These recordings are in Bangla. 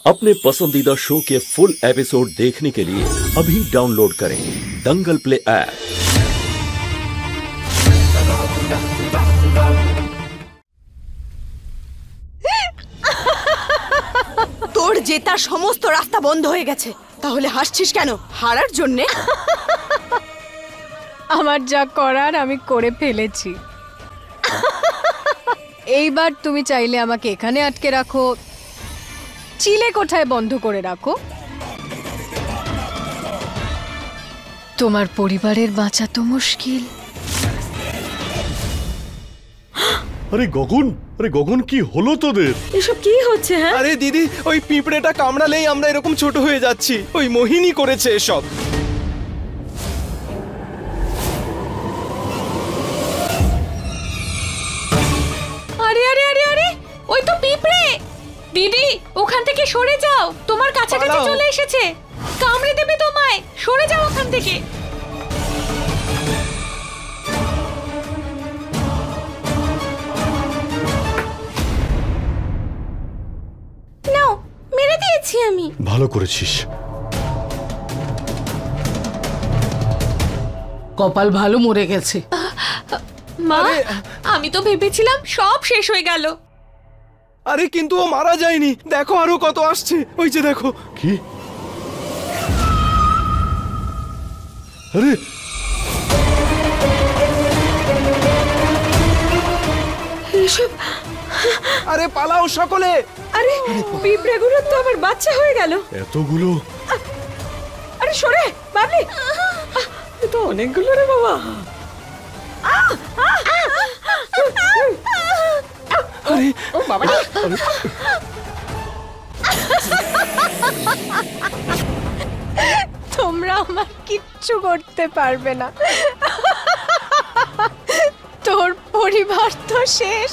अपने पसंदीदा शो के फुल एपिसोड देखने के लिए अभी डाउनलोड करें दंगल प्ले ऐप। তোর জেতার সমস্ত রাস্তা বন্ধ হয়ে গেছে, তাহলে হাসছিস কেন? হারার জন্য? আমার যা করার আমি করে ফেলেছি। এইবার তুমি চাইলে আমাকে এখানে আটকে রাখো, চিলে কোঠায় বন্ধ করে রাখো, তোমার পরিবারের বাঁচা তো মুশকিল। আরে গগন কি হলো তোদের? এসব কি হচ্ছে? হ্যাঁ আরে দিদি, ওই পিঁপড়েটা কামড়ালেই আমরা এরকম ছোট হয়ে যাচ্ছি। ওই মোহিনী করেছে এসব। আরে আরে আরে আরে, ওই তো পিঁপড়ে। দিদি, ওখান থেকে সরে যাও, তোমার কাছাকাছি চলে এসেছে, কামড়ে দেবে তোমায়। সরে যাও ওখান থেকে। নাও, মেরে দিয়েছি আমি। ভালো করেছিস। কপাল ভালো, মরে গেছে। মা, আমি তো ভেবেছিলাম সব শেষ হয়ে গেল। আরে কিন্তু ও মারা যায়নি, দেখো আরো কত আসছে। ওই যে দেখো। কি? আরে আরে পালাও সকলে। আরে পিঁপড়েগুলো তো আবার বাচ্চা হয়ে গেল। এতগুলো? আরে সরে বাবলি, এ তো অনেকগুলো রে বাবা। আরে ও বাবা, তোমরা আমার কিচ্ছু করতে পারবে না, তোর পরিবার তো শেষ।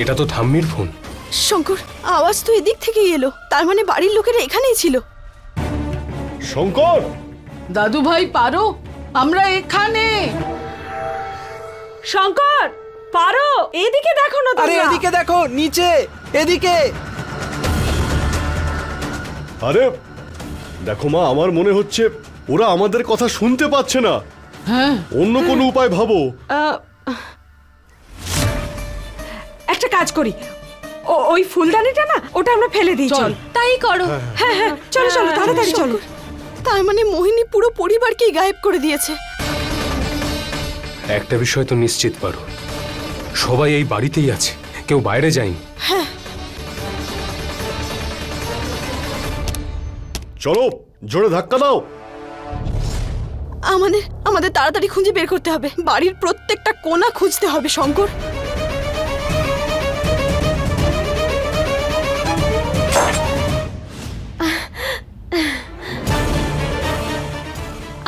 এটা তো ঠাম্মির ফোন। শঙ্কর, আওয়াজ তো এদিক থেকেই এলো, তার মানে বাড়ির লোকেরা এখানেই ছিল। শঙ্কর! দাদু ভাই পারো, আমরা এখানে। শঙ্কর পারো, এদিকে দেখো না। আরে এদিকে দেখো, নিচে, এদিকে। আরে দেখো মা, আমার মনে হচ্ছে ওরা আমাদের কথা শুনতে পাচ্ছে না। হ্যাঁ, অন্য কোনো উপায় ভাবো। একটা কাজ করি, ওই ফুলদানিটা না, ওটা আমরা ফেলে দিই। চল তাই করো। হ্যাঁ হ্যাঁ, চলো চলো তাড়াতাড়ি চলো। তার মানে মোহিনী পুরো পরিবারকেই গায়েব করে দিয়েছে। একটা বিষয় তো নিশ্চিত পারো, সবাই এই বাড়িতেই আছে, কেউ বাইরে যায়নি। হ্যাঁ, চলো জোরে ধাক্কা দাও। আমাদের তাড়াতাড়ি খুঁজে বের করতে হবে, বাড়ির প্রত্যেকটা কোণা খুঁজতে হবে। শঙ্কর,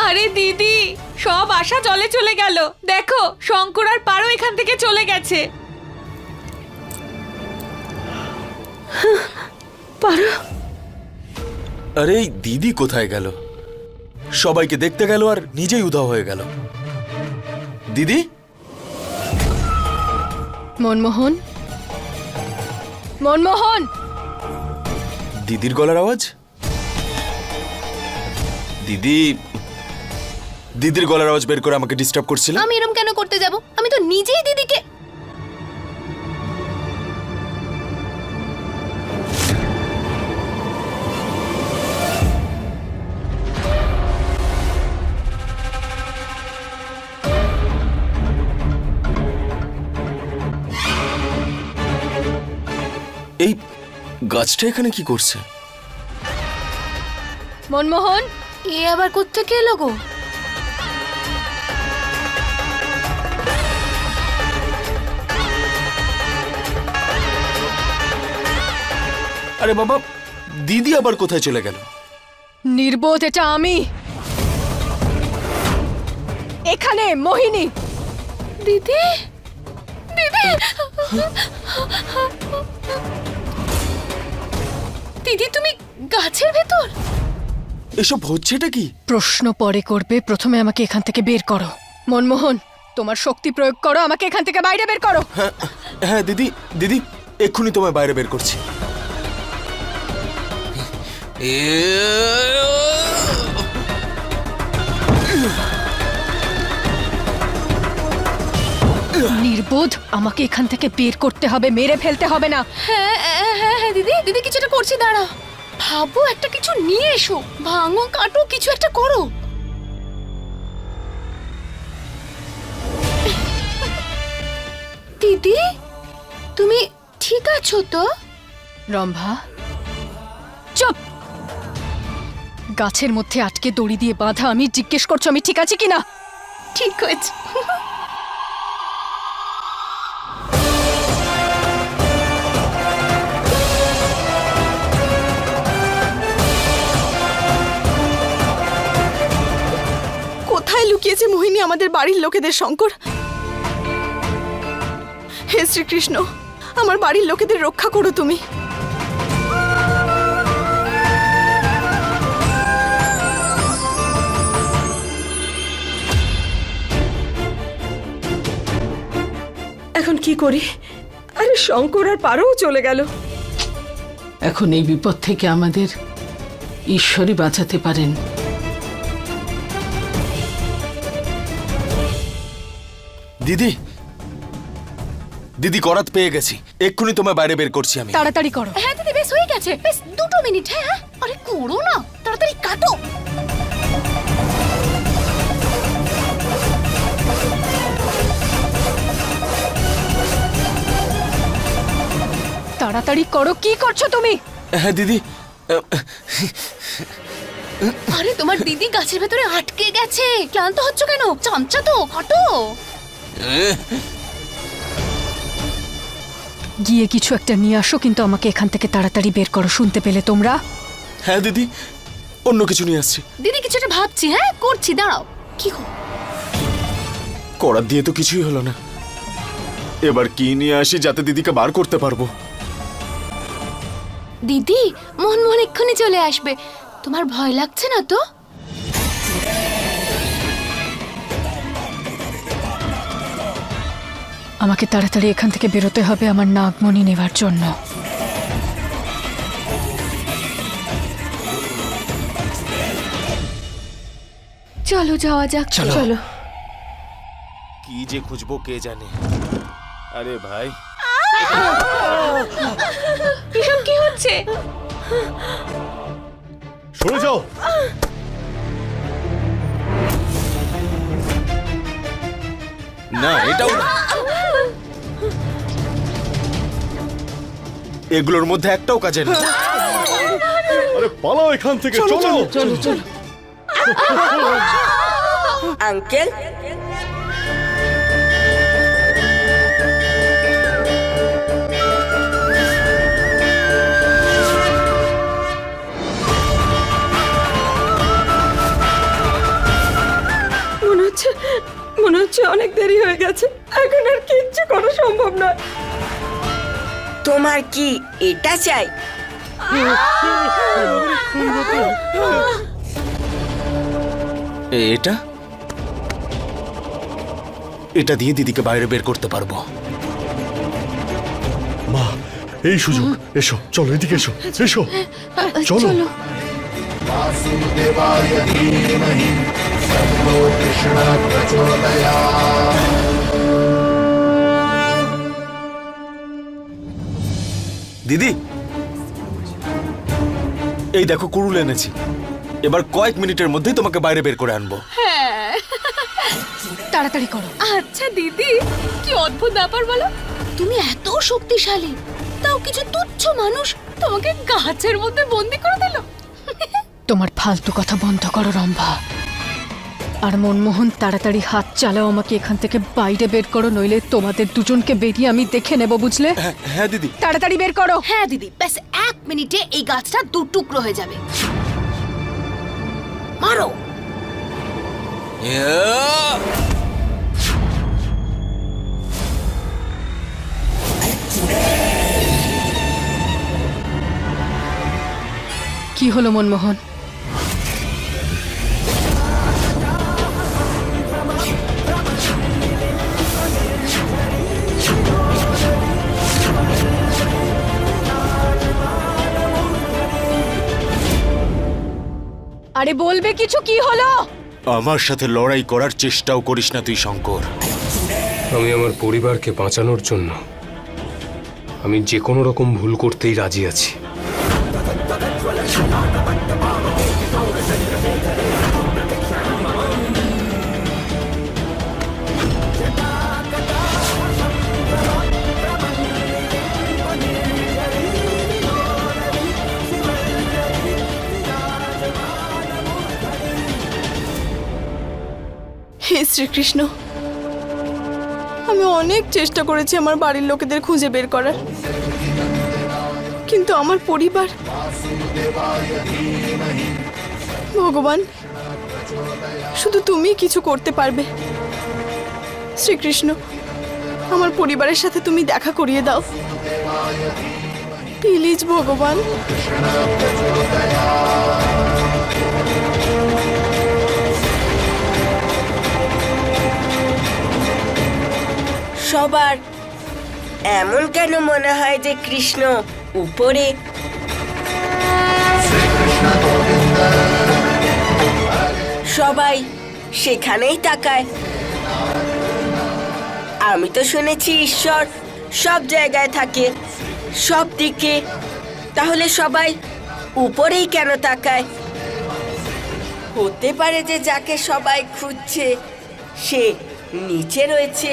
আরে দিদি, সব আশা জলে চলে গেল। দেখো, শঙ্কর আর পারো এখান থেকে চলে গেছে। পারো? আরে দিদি কোথায় গেল? সবাইকে দেখতে গেল আর নিজেই উধাও হয়ে গেল। দিদি? মনমোহন, মনমোহন! দিদির গলার আওয়াজ। দিদির গলার আওয়াজ বের করে আমাকে ডিস্টার্ব করছিল। আমি এরকম কেন করতে যাব? আমি তো নিজেই দিদিকে। এই গাছটা এখানে কি করছে? মনমোহন, এ আবার কোত্থেকে এলো গো? আরে বাবা, দিদি আবার কোথায় চলে গেল? নির্বোধ, এটা আমি। এখানে মোহিনী। দিদি দিদি দিদি তুমি গাছের ভেতর? এসব হচ্ছেটা কি? প্রশ্ন পরে করবে, প্রথমে আমাকে এখান থেকে বের করো। মনমোহন, তোমার শক্তি প্রয়োগ করো, আমাকে এখান থেকে বাইরে বের করো। হ্যাঁ দিদি, দিদি এক্ষুনি তোমায় বাইরে বের করছি। নির্বোধ, আমাকে এখান থেকে বের করতে হবে, মেরে ফেলতে হবে না। হ্যাঁ হ্যাঁ হ্যাঁ দিদি, দিদি কিছুটা করছি, দাঁড়াও। ভাবো, একটা কিছু নিয়ে এসো, ভাঙো কাটো, কিছু একটা করো। দিদি তুমি ঠিক আছো তো? রম্ভা চুপ! গাছের মধ্যে আটকে দড়ি দিয়ে বাঁধা, আমি জিজ্ঞেস করছো আমি ঠিক আছি কিনা? ঠিক হয়েছে। কোথায় লুকিয়েছে মোহিনী আমাদের বাড়ির লোকেদের? শঙ্কর, হে শ্রীকৃষ্ণ, আমার বাড়ির লোকেদের রক্ষা করো তুমি। এখন কি করি? আরে শঙ্কর আর পারও চলে গেল। এখন এই বিপদ থেকে আমাদের ঈশ্বরই বাঁচাতে পারেন। দিদি, দিদি করাত পেয়ে গেছি, এক্ষুনি তোমায় বাইরে বের করছি আমি। তাড়াতাড়ি করো। হ্যাঁ দিদি, বেশ হয়ে গেছে, বেশ 2 মিনিট। হ্যাঁ আরে করো না, তাড়াতাড়ি কাটো। তাড়াতাড়ি করো, কি করছো তুমি? হ্যাঁ দিদি। আরে তোমার দিদি গাছের ভেতরে আটকে গেছে, ক্লান্ত হচ্ছ কেন? চামচা তো হাঁটো। গিয়ে কিছু একটা নিয়ে আসো, কিন্তু আমাকে এখান থেকে তাড়াতাড়ি বের করো, শুনতে পেলে তোমরা? হ্যাঁ দিদি, অন্য কিছু নিয়ে আসছি। দিদি কিছু একটা ভাবছি, হ্যাঁ করছি, দাঁড়াও। কি গো? করাত দিয়ে তো কিছুই হলো না, এবার কি নিয়ে আসি যাতে দিদিকে বার করতে পারবো? দিদি মোহন এক্ষুনি চলে আসবে, তোমার ভয় লাগছে না তো? আমাকে তাড়াতাড়ি এখান থেকে বেরোতে হবে আমার নাগমণি নেবার জন্য। চলো যাওয়া যাক। চলো। কি যে খুঁজবো কে জানে। আরে ভাই, এসব কি হচ্ছে? সরে যাও। না এটাও না, এগুলোর মধ্যে একটাও কাজের না। আরে পালাও এখান থেকে, চলো চলো চলো। আঙ্কেল, মনে হচ্ছে অনেক দেরি হয়ে গেছে, এখন আর কিচ্ছু করা সম্ভব নয়। তোমার কি এটা চাই? এটা এটা দিয়ে দিদিকে বাইরে বের করতে পারবো। মা, এই সুযোগ, এসো, চলো এদিকে এসো, এসো, চলো। দিদি, এই দেখো কুড়ুল এনেছি, এবার কয়েক মিনিটের মধ্যেই তোমাকে বাইরে বের করে আনবো। তাড়াতাড়ি করো। আচ্ছা দিদি, কি অদ্ভুত ব্যাপার বলো, তুমি এত শক্তিশালী, তাও কিছু তুচ্ছ মানুষ তোমাকে গাছের মধ্যে বন্দি করে দিল। তোমার ফালতু কথা বন্ধ করো রম্ভা। আর মনমোহন, তাড়াতাড়ি হাত চালাও, আমাকে এখান থেকে বাইরে বের করো, নইলে তোমাদের দুজনকে বেরিয়ে আমি দেখে নেব, বুঝলে? হ্যাঁ দিদি। তাড়াতাড়ি বের করো। হ্যাঁ দিদি, ব্যাস 1 মিনিটে এই গাছটা 2 টুকরো হয়ে যাবে। মারো। কি হলো মনমোহন? আরে বলবে কিছু, কি হলো? আমার সাথে লড়াই করার চেষ্টাও করিস না তুই শঙ্কর। আমি আমার পরিবারকে বাঁচানোর জন্য আমি যে কোনো রকম ভুল করতেই রাজি আছি। হে শ্রীকৃষ্ণ, আমি অনেক চেষ্টা করেছি আমার বাড়ির লোকেদের খুঁজে বের করার, কিন্তু আমার পরিবার। ভগবান, শুধু তুমি কিছু করতে পারবে। শ্রীকৃষ্ণ, আমার পরিবারের সাথে তুমি দেখা করিয়ে দাও প্লিজ ভগবান। সবার এমন কেন মনে হয় যে কৃষ্ণ উপরে? সবাই সেখানেই তাকায়। আমি তো শুনেছি ঈশ্বর সব জায়গায় থাকে, সব দিকে। তাহলে সবাই উপরেই কেন তাকায়? হতে পারে যে যাকে সবাই খুঁজছে সে নিচে রয়েছে।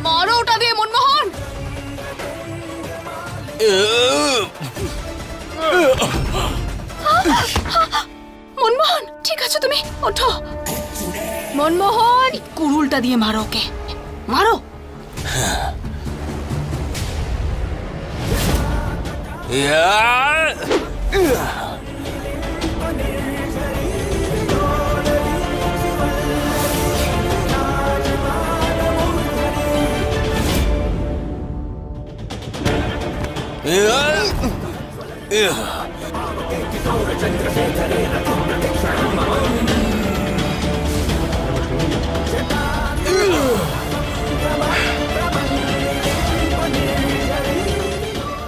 মারো ওটা দিয়ে মনমোহন। মনমোহন, ঠিক আছে তুমি ওঠো। মনমোহন, কুড়ুলটা দিয়ে মারো ওকে, মারো।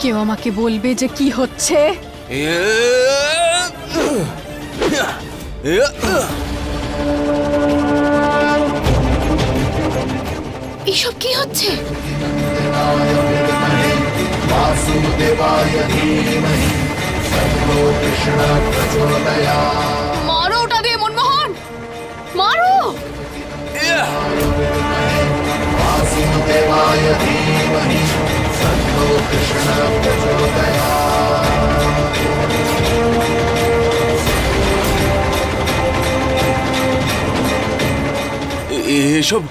কেউ আমাকে বলবে যে কি হচ্ছে? এসব কি হচ্ছে? মারো ওটা দিয়ে মনমোহন, মারো। এসব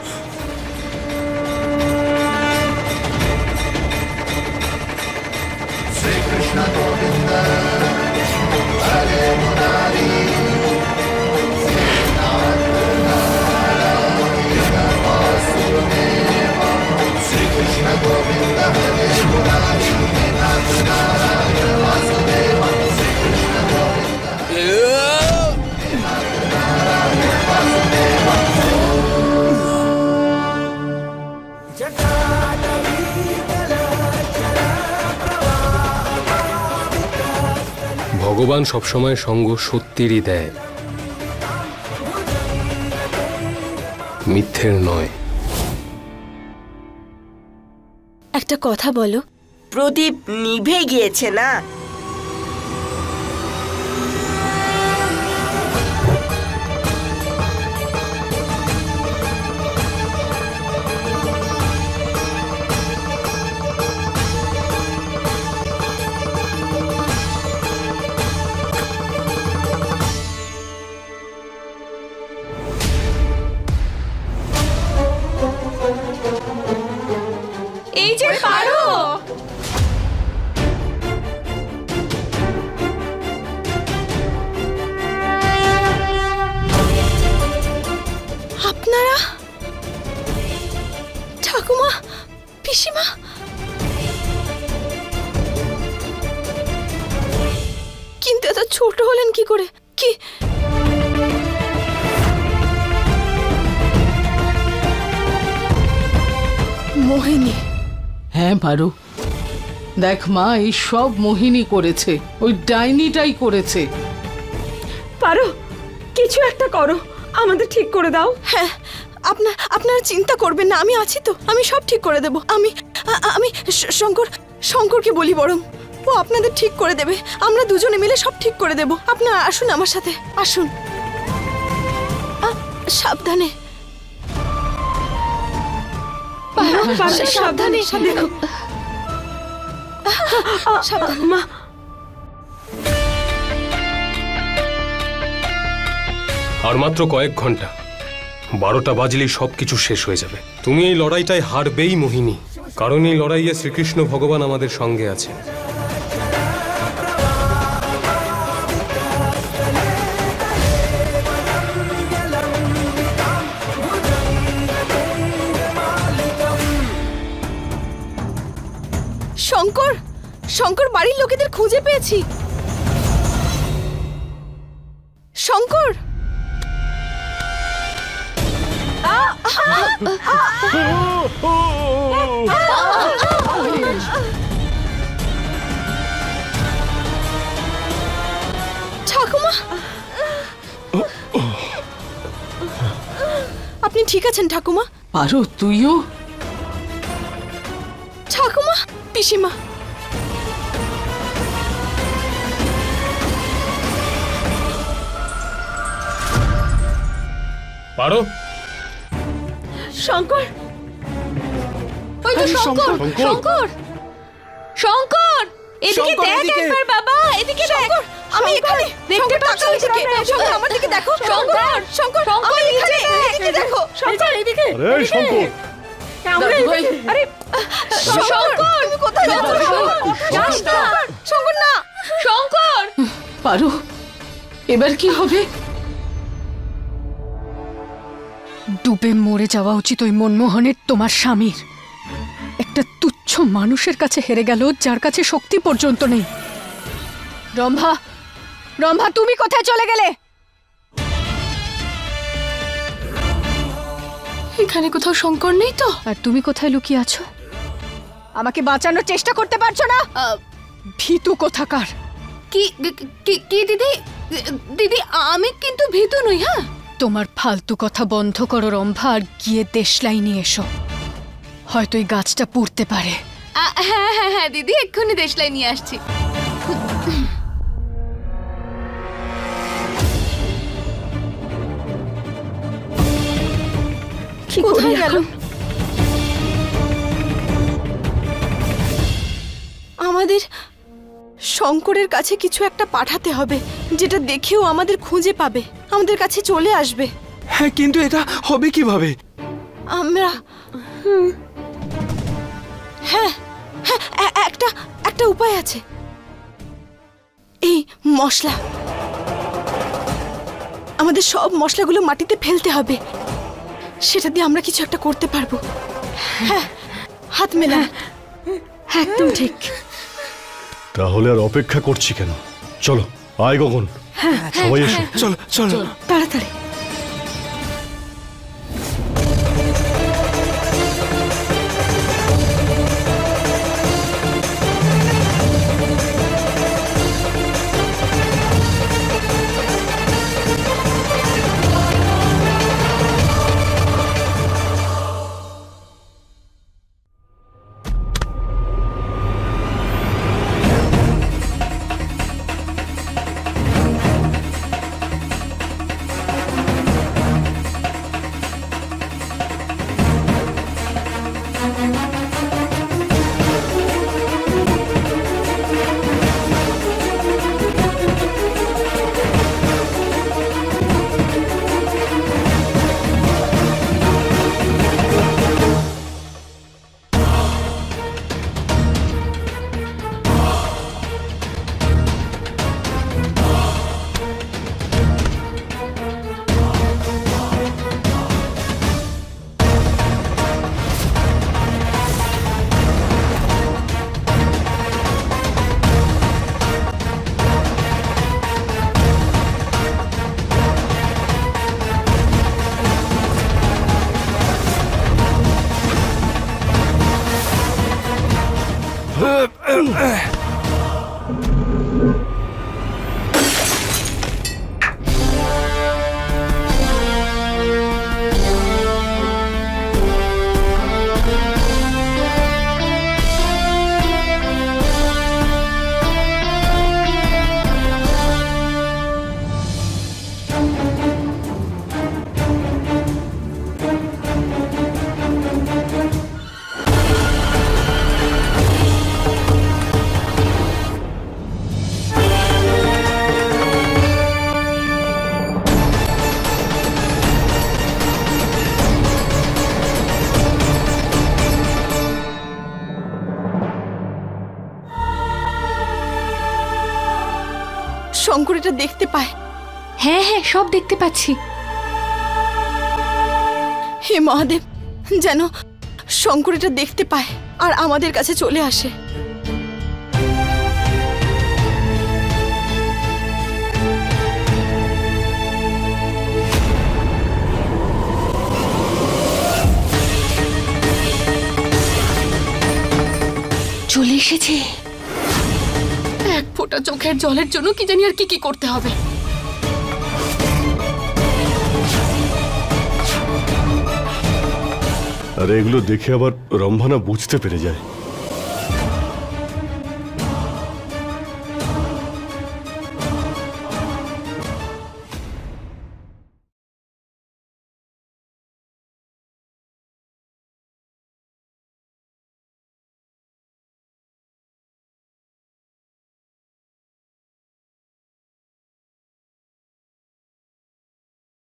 ভগবান সবসময় সঙ্গ সত্যেরই দেয়, মিথ্যের নয়। একটা কথা বলো, প্রদীপ নিভে গিয়েছে না? এই যে পারো। আপনারা ঠাকুমা, পিসিমা, কিন্তু এত ছোট হলেন কি করে? কি মোহিনী? হ্যাঁ পারো, দেখ মা, এই সব মোহিনী করেছে, ওই ডাইনিটাই করেছে। পারো, কিছু একটা করো, আমাদের ঠিক করে দাও। হ্যাঁ, আপনারা চিন্তা করবেন না, আমি আছি তো, আমি সব ঠিক করে দেব। আমি শঙ্করকে বলি বরং, ও আপনাদের ঠিক করে দেবে। আমরা দুজনে মিলে সব ঠিক করে দেব। আপনারা আসুন আমার সাথে, আসুন। সাবধানে, সাবধানে, দেখো, সাবধানে মা। আর মাত্র কয়েক ঘন্টা, 12টা বাজলেই সবকিছু শেষ হয়ে যাবে। তুমি এই লড়াইটায় হারবেই মোহিনী, কারণ এই লড়াইয়ে শ্রীকৃষ্ণ ভগবান আমাদের সঙ্গে আছে। শঙ্কর বাড়ির লোকেদের খুঁজে পেয়েছি। শঙ্কর, ঠাকুমা, আপনি ঠিক আছেন ঠাকুমা? পারো, তুইও? ঠাকুমা, পিসিমা, পারো। শঙ্কর, ওই তো শঙ্কর, শঙ্কর, এদিকে দেখ একবার বাবা, এদিকে দেখ। আমি এখানে, দেখতে পাচ্ছ? শঙ্কর, আমার দিকে দেখো। শঙ্কর, আমি এখানে, এদিকে দেখো। শঙ্কর, এদিকে। আরে শঙ্কর, আরে শঙ্কর, তুমি কোথায় যাচ্ছ? শঙ্কর, না, শঙ্কর। পারো, এবার কি হবে? ডুবে মরে যাওয়া উচিত ওই মনমোহনের, তোমার স্বামীর। একটা তুচ্ছ মানুষের কাছে হেরে গেল, যার কাছে শক্তি পর্যন্ত নেই। রম্ভা, তুমি কোথায় চলে গেলে? এখানে কোথাও শঙ্কর নেই তো? আর তুমি কোথায় লুকিয়ে আছো? আমাকে বাঁচানোর চেষ্টা করতে পারছো না? ভীতু কোথাকার। কি দিদি, আমি কিন্তু ভীতু নই। হ্যাঁ, তোমার ফালতু কথা বন্ধ করো রম্ভা, আর গিয়ে দেশলাই নিয়ে এসো। হয়তো এই গাছটা পুড়তে পারে। হ্যাঁ দিদি, এক্ষুনি দেশলাই নিয়ে আসছি। কোথায় গেল? আমাদের শঙ্করের কাছে কিছু একটা পাঠাতে হবে, যেটা দেখেও আমাদের খুঁজে পাবে, আমাদের কাছে চলে আসবে। হ্যাঁ, কিন্তু এটা হবে কিভাবে? আমরা হ্যাঁ, একটা উপায় আছে। এই মশলা, আমাদের সব মশলাগুলো মাটিতে ফেলতে হবে, সেটা দিয়ে আমরা কিছু একটা করতে পারবো। হ্যাঁ, হাত মেলা। একদম ঠিক। তাহলে আর অপেক্ষা করছি কেন? চলো, আয় গগন, সবাই এসো। চলো। তাড়াতাড়ি। শঙ্কর এটা দেখতে পায়। হ্যাঁ হ্যাঁ, সব দেখতে পাচ্ছি। হে মহাদেব, যেন শঙ্কর এটা দেখতে পায় আর আমাদের কাছে চলে আসে। চলে এসেছে। এক ফোঁটা চোখের জলের জন্য কি জানি আর কি কি করতে হবে। আরে এগুলো দেখে আবার রম্ভানা বুঝতে পেরে যায়।